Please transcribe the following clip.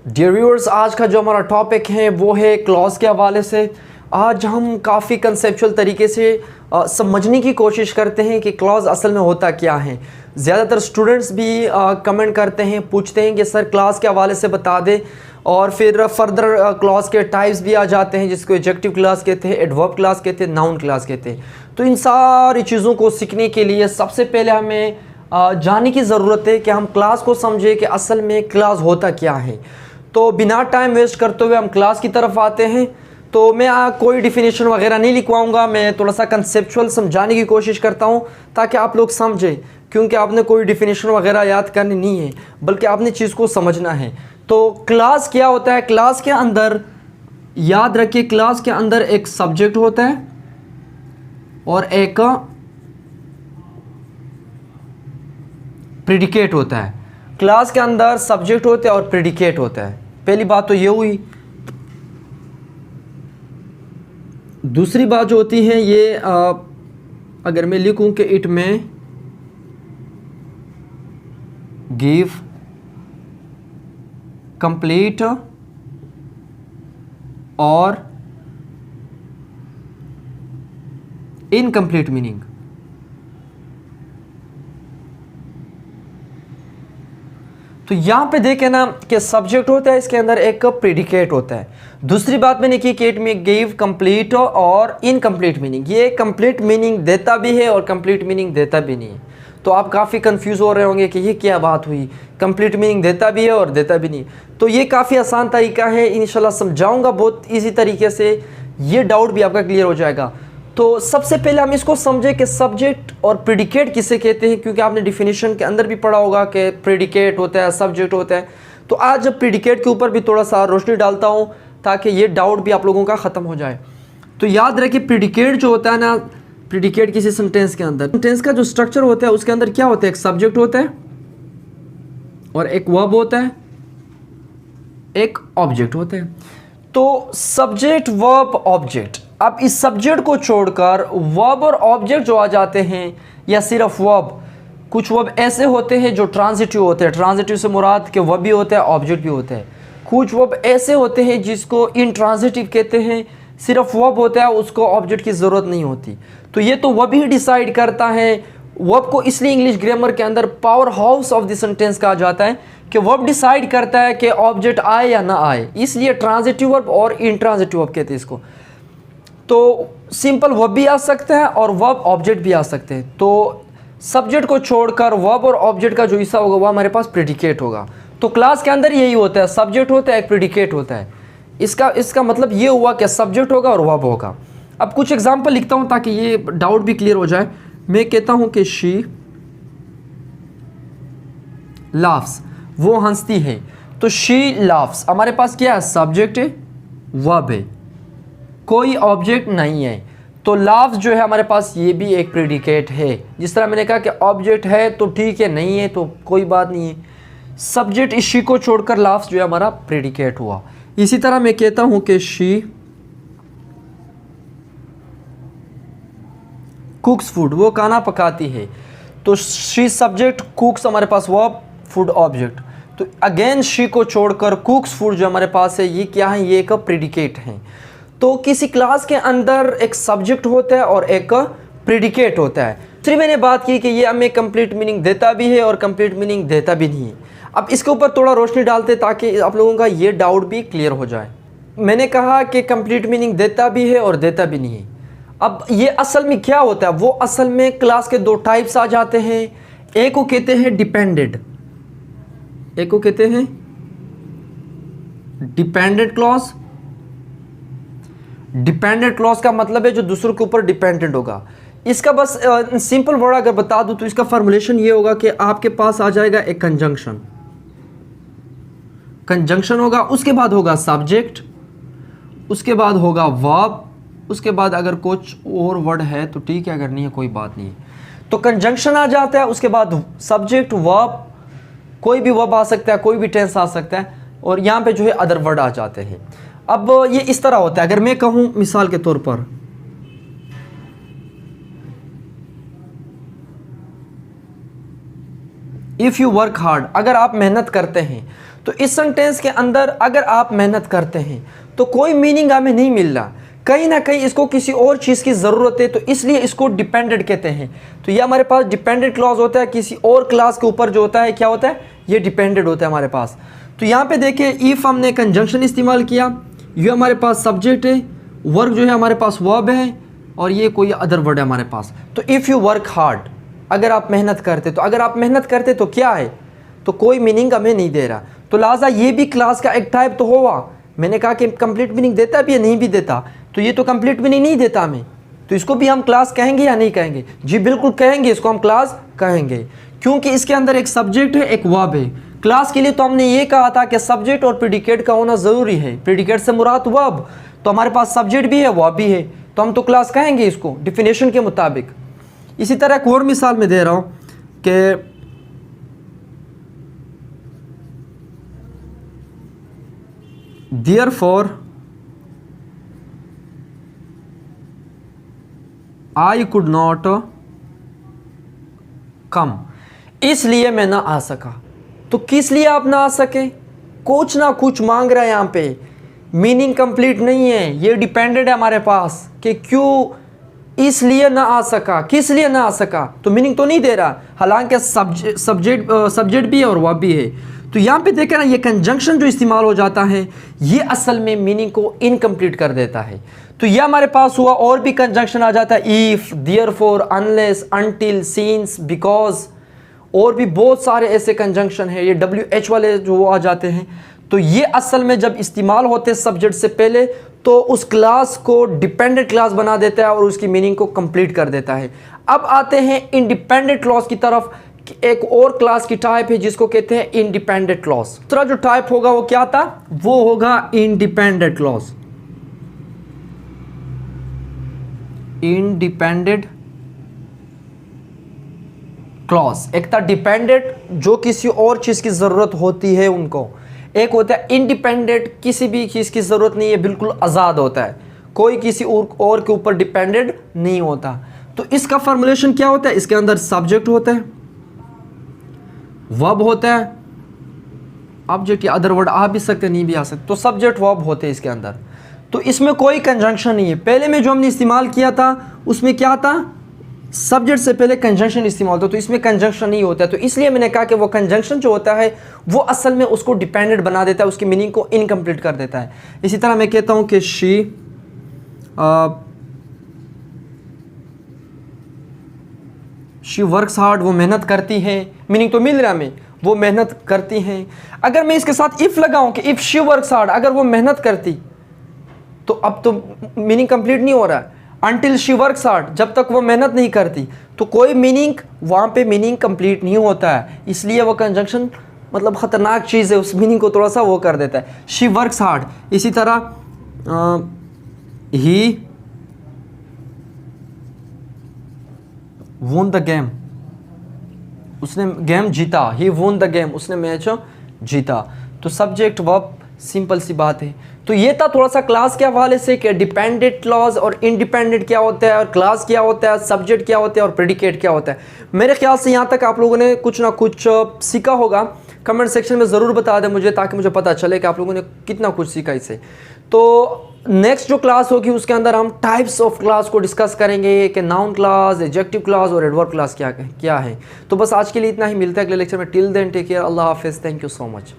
Dear viewers, आज का जो हमारा टॉपिक है वो है क्लॉज के हवाले से। आज हम काफ़ी कंसेप्चुअल तरीके से समझने की कोशिश करते हैं कि क्लॉज असल में होता क्या है। ज़्यादातर स्टूडेंट्स भी कमेंट करते हैं, पूछते हैं कि सर क्लॉज के हवाले से बता दें, और फिर फर्दर क्लॉज के टाइप्स भी आ जाते हैं जिसको एडजेक्टिव क्लॉज कहते हैं, एडवर्ब क्लॉज कहते हैं, नाउन क्लॉज कहते हैं। तो इन सारी चीज़ों को सीखने के लिए सबसे पहले हमें जानने की ज़रूरत है कि हम क्लॉज को समझें कि असल में क्लॉज होता क्या है। तो बिना टाइम वेस्ट करते हुए हम क्लास की तरफ आते हैं। तो मैं कोई डिफिनेशन वगैरह नहीं लिखवाऊंगा, मैं थोड़ा सा कंसेप्चुअल समझाने की कोशिश करता हूं ताकि आप लोग समझें, क्योंकि आपने कोई डिफिनेशन वगैरह याद करनी नहीं है बल्कि आपने चीज़ को समझना है। तो क्लास क्या होता है? क्लास के अंदर याद रखिए, क्लास के अंदर एक सब्जेक्ट होता है और एक प्रेडिकेट होता है। क्लास के अंदर सब्जेक्ट होता है और प्रेडिकेट होता है। पहली बात तो ये हुई। दूसरी बात जो होती है ये अगर मैं लिखूं कि इट में गिव कंप्लीट और इनकम्प्लीट मीनिंग। तो यहां पे देखें ना कि सब्जेक्ट होता है, इसके अंदर एक प्रेडिकेट होता है। दूसरी बात मैंने की कि इट में गिव कंप्लीट और इनकम्प्लीट मीनिंग। ये कंप्लीट मीनिंग देता भी है और कंप्लीट मीनिंग देता भी नहीं है। तो आप काफ़ी कंफ्यूज हो रहे होंगे कि ये क्या बात हुई, कंप्लीट मीनिंग देता भी है और देता भी नहीं। तो ये काफ़ी आसान तरीका है, इंशाल्लाह समझाऊंगा बहुत ईजी तरीके से, ये डाउट भी आपका क्लियर हो जाएगा। तो सबसे पहले हम इसको समझें कि सब्जेक्ट और प्रेडिकेट किसे कहते हैं, क्योंकि आपने डिफिनेशन के अंदर भी पढ़ा होगा कि प्रेडिकेट होता है, सब्जेक्ट होता है। तो आज प्रेडिकेट के ऊपर भी थोड़ा सा रोशनी डालता हूं ताकि ये डाउट भी आप लोगों का ख़त्म हो जाए। तो याद रखिए, प्रेडिकेट जो होता है ना, प्रेडिकेट किसी सेंटेंस के अंदर, सेंटेंस का जो स्ट्रक्चर होता है उसके अंदर क्या होता है? एक सब्जेक्ट होता है और एक वर्ब होता है, एक ऑब्जेक्ट होता है। तो सब्जेक्ट, वर्ब, ऑब्जेक्ट। अब इस सब्जेक्ट को छोड़कर वर्ब और ऑब्जेक्ट जो आ जाते हैं, या सिर्फ वर्ब, कुछ वर्ब ऐसे होते हैं जो ट्रांजिटिव होते हैं। ट्रांजिटिव से मुराद के वर्ब भी होता है, ऑब्जेक्ट भी होता है। कुछ वर्ब ऐसे होते हैं जिसको इंट्रांजिटिव कहते हैं, सिर्फ वर्ब होता है, उसको ऑब्जेक्ट की ज़रूरत नहीं होती। तो ये तो वर्ब ही डिसाइड करता है। वर्ब को इसलिए इंग्लिश ग्रामर के अंदर power house of the sentence कहा जाता है कि वर्ब डिसाइड करता है कि ऑब्जेक्ट आए या ना आए, इसलिए ट्रांजिटिव वर्ब और इंट्रांजिटिव वर्ब कहते हैं इसको। तो सिंपल वर्ब भी आ सकता है और वर्ब ऑब्जेक्ट भी आ सकते हैं। तो सब्जेक्ट को छोड़कर वर्ब और ऑब्जेक्ट का जो हिस्सा होगा वो हमारे पास प्रेडिकेट होगा। तो क्लास के अंदर यही होता है, सब्जेक्ट होता है, एक प्रेडिकेट होता है। इसका मतलब ये हुआ कि सब्जेक्ट होगा और वर्ब होगा। अब कुछ एग्जांपल लिखता हूं ताकि ये डाउट भी क्लियर हो जाए। मैं कहता हूं कि शी लाफ्स, वो हंसती है। तो शी लाफ्स, हमारे पास क्या है? सब्जेक्ट है, वर्ब है, कोई ऑब्जेक्ट नहीं है। तो लाफ्स जो है हमारे पास, ये भी एक प्रेडिकेट है। जिस तरह मैंने कहा कि ऑब्जेक्ट है तो ठीक है, नहीं है तो कोई बात नहीं है। सब्जेक्ट इस शी को छोड़कर लाफ्स जो है हमारा प्रेडिकेट हुआ। इसी तरह मैं कहता हूं कि शी कुक्स फूड, वो खाना पकाती है। तो शी सब्जेक्ट, कुक्स हमारे पास वर्ब, फूड ऑब्जेक्ट। तो अगेन शी को छोड़कर कुक्स फूड जो हमारे पास है, ये क्या है? ये एक प्रेडिकेट है। तो किसी क्लास के अंदर एक सब्जेक्ट होता है और एक प्रेडिकेट होता है। फिर मैंने बात की कि ये हमें कंप्लीट मीनिंग देता भी है और कंप्लीट मीनिंग देता भी नहीं है। अब इसके ऊपर थोड़ा रोशनी डालते ताकि आप लोगों का ये डाउट भी क्लियर हो जाए। मैंने कहा कि कंप्लीट मीनिंग देता भी है और देता भी नहीं है। अब ये असल में क्या होता है? वो असल में क्लास के दो टाइप्स आ जाते हैं। एक को कहते हैं डिपेंडेंट, एक को कहते हैं डिपेंडेंट क्लॉज। डिपेंडेंट क्लॉज का मतलब है जो दूसरों के ऊपर डिपेंडेंट होगा। इसका बस सिंपल वर्ड अगर बता दूं तो इसका फॉर्मुलेशन ये होगा कि आपके पास आ जाएगा एक कंजंक्शन, कंजंक्शन होगा, उसके बाद होगा सब्जेक्ट, उसके बाद होगा वर्ब, उसके बाद अगर कुछ और वर्ड है तो ठीक है, अगर नहीं है कोई बात नहीं है। तो कंजंक्शन आ जाता है, उसके बाद सब्जेक्ट, वर्ब, कोई भी वर्ब आ सकता है, कोई भी टेंस आ सकता है, और यहाँ पे जो है अदर वर्ड आ जाते हैं। अब ये इस तरह होता है। अगर मैं कहूँ मिसाल के तौर पर, इफ़ यू वर्क हार्ड, अगर आप मेहनत करते हैं तो इस सेंटेंस के अंदर अगर आप मेहनत करते हैं तो कोई मीनिंग हमें नहीं मिल रहा, कहीं ना कहीं इसको किसी और चीज़ की ज़रूरत है, तो इसलिए इसको डिपेंडेंट कहते हैं। तो ये हमारे पास डिपेंडेंट क्लॉज होता है, किसी और क्लास के ऊपर जो होता है क्या होता है, ये डिपेंडेंट होता है हमारे पास। तो यहाँ पे देखिए इफ़ हमने कंजंक्शन इस्तेमाल किया, ये हमारे पास सब्जेक्ट है, वर्क जो है हमारे पास वर्ब है, और ये कोई अदर वर्ड है हमारे पास। तो इफ़ यू वर्क हार्ड, अगर आप मेहनत करते, तो अगर आप मेहनत करते तो क्या है, तो कोई मीनिंग हमें नहीं दे रहा। तो लिहाजा ये भी क्लास का एक टाइप तो हुआ। मैंने कहा कि कंप्लीट मीनिंग देता भी या नहीं भी देता, तो ये तो कंप्लीट मीनिंग नहीं देता हमें, तो इसको भी हम क्लास कहेंगे या नहीं कहेंगे? जी बिल्कुल कहेंगे, इसको हम क्लास कहेंगे, क्योंकि इसके अंदर एक सब्जेक्ट है, एक वर्ब है। क्लास के लिए तो हमने ये कहा था कि सब्जेक्ट और प्रेडिकेट का होना ज़रूरी है। प्रेडिकेट से मुराद वर्ब, तो हमारे पास सब्जेक्ट भी है, वर्ब भी है, तो हम तो क्लास कहेंगे इसको डिफिनेशन के मुताबिक। इसी तरह एक और मिसाल में दे रहा हूँ कि Therefore I could not come, इसलिए मैं ना आ सका। तो किस लिए आप ना आ सके? कुछ ना कुछ मांग रहा है यहाँ पे, मीनिंग कंप्लीट नहीं है, ये डिपेंडेंट है हमारे पास कि क्यों इसलिए ना आ सका, किस लिए ना आ सका, तो मीनिंग तो नहीं दे रहा, हालांकि सब्जेक्ट भी है और वर्ब भी है। तो यहाँ पे देखें ना, ये कंजंक्शन जो इस्तेमाल हो जाता है ये असल में मीनिंग को इनकम्प्लीट कर देता है। तो ये हमारे पास हुआ, और भी कंजंक्शन आ जाता है, if, therefore, unless, until, since, because, और भी बहुत सारे ऐसे कंजंक्शन है, ये WH वाले जो आ जाते हैं। तो ये असल में जब इस्तेमाल होते हैं सब्जेक्ट से पहले, तो उस क्लास को डिपेंडेंट क्लास बना देता है और उसकी मीनिंग को कंप्लीट कर देता है। अब आते हैं इंडिपेंडेंट क्लॉज की तरफ। एक और क्लास की टाइप है जिसको कहते हैं इंडिपेंडेंट क्लॉज। दूसरा जो टाइप होगा वो क्या था, वो होगा इंडिपेंडेंट क्लॉज। इंडिपेंडेंट क्लॉज एक था डिपेंडेंट जो किसी और चीज की जरूरत होती है उनको, एक होता है इंडिपेंडेंट, किसी भी चीज की जरूरत नहीं है, बिल्कुल आजाद होता है, कोई किसी और के ऊपर डिपेंडेंट नहीं होता। तो इसका फॉर्मुलेशन क्या होता है, इसके अंदर सब्जेक्ट होता है, वर्ब होता है, ऑब्जेक्ट या अदर वर्ड आ भी सकते नहीं भी आ सकते, तो सब्जेक्ट वर्ब होते हैं इसके अंदर। तो इसमें कोई कंजंक्शन नहीं है। पहले में जो हमने इस्तेमाल किया था उसमें क्या था, सब्जेक्ट से पहले कंजंक्शन इस्तेमाल होता, तो इसमें कंजंक्शन नहीं होता है। तो इसलिए मैंने कहा कि वो कंजंक्शन जो होता है वो असल में उसको डिपेंडेंट बना देता है, उसकी मीनिंग को इनकम्प्लीट कर देता है। इसी तरह मैं कहता हूँ कि शी वर्क्स हार्ड, वो मेहनत करती है, मीनिंग तो मिल रहा है हमें, वो मेहनत करती हैं। अगर मैं इसके साथ इफ़ लगाऊं कि इफ़ शी वर्क्स हार्ड, अगर वो मेहनत करती, तो अब तो मीनिंग कंप्लीट नहीं हो रहा है। अनटिल शी वर्क्स हार्ड, जब तक वो मेहनत नहीं करती, तो कोई मीनिंग वहाँ पे मीनिंग कंप्लीट नहीं होता है, इसलिए वो कंजंक्शन मतलब ख़तरनाक चीज़ है, उस मीनिंग को थोड़ा सा वो कर देता है। She works hard. इसी तरह ही वोन द गेम, उसने गेम जीता, ही वोन द गेम, उसने मैच जीता। तो सब्जेक्ट वर्ब, सिंपल सी बात है। तो ये था थोड़ा सा क्लास के हवाले से कि डिपेंडेंट क्लॉज और इंडिपेंडेंट क्या होता है, और क्लास क्या होता है, सब्जेक्ट क्या होता है, और प्रेडिकेट क्या होता है। मेरे ख्याल से यहाँ तक आप लोगों ने कुछ ना कुछ सीखा होगा। कमेंट सेक्शन में ज़रूर बता दें मुझे, ताकि मुझे पता चले कि आप लोगों ने कितना कुछ सीखा इससे। तो नेक्स्ट जो क्लास होगी उसके अंदर हम टाइप्स ऑफ क्लास को डिस्कस करेंगे कि नाउन क्लास, एडजेक्टिव क्लास और एडवर्ब क्लास क्या है। तो बस आज के लिए इतना ही, मिलता है अगले लेक्चर में। टिल देन टेक केयर, अल्लाह हाफिज़, थैंक यू सो मच।